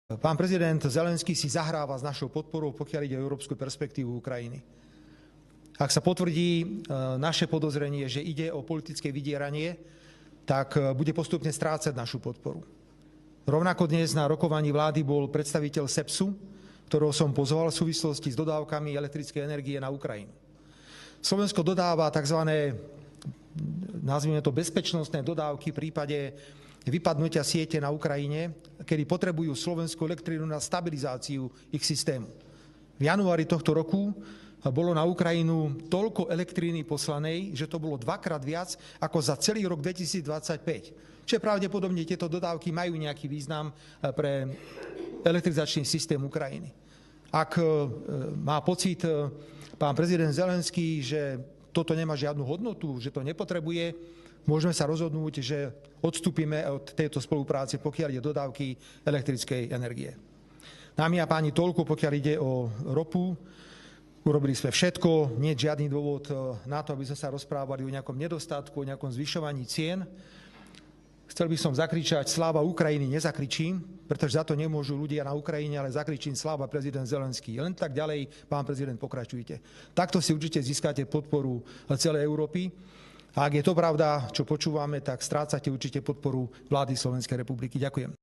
Pán prezident Zelenský si zahráva s našou podporou, pokiaľ ide o európsku perspektívu Ukrajiny. Ak sa potvrdí naše podozrenie, že ide o politické vydieranie, tak bude postupne strácať našu podporu. Rovnako dnes na rokovaní vlády bol predstaviteľ SEPSu, ktorého som pozval v súvislosti s dodávkami elektrickej energie na Ukrajinu. Slovensko dodáva tzv. Nazvime to bezpečnostné dodávky v prípade vypadnutia siete na Ukrajine, kedy potrebujú slovenskú elektrínu na stabilizáciu ich systému. V januári tohto roku bolo na Ukrajinu toľko elektríny poslanej, že to bolo dvakrát viac ako za celý rok 2025. Čiže pravdepodobne tieto dodávky majú nejaký význam pre elektrizačný systém Ukrajiny. Ak má pocit pán prezident Zelenský, že toto nemá žiadnu hodnotu, že to nepotrebuje, môžeme sa rozhodnúť, že odstúpime od tejto spolupráce, pokiaľ ide dodávky elektrickej energie. Dámy a páni, toľko, pokiaľ ide o ropu. Urobili sme všetko, nie je žiadny dôvod na to, aby sme sa rozprávali o nejakom nedostatku, o nejakom zvyšovaní cien. Chcel by som zakričať sláva Ukrajiny, nezakričím, pretože za to nemôžu ľudia na Ukrajine, ale zakričím sláva prezident Zelenský. Len tak ďalej, pán prezident, pokračujte. Takto si určite získate podporu celej Európy. A ak je to pravda, čo počúvame, tak strácate určite podporu vlády Slovenskej republiky. Ďakujem.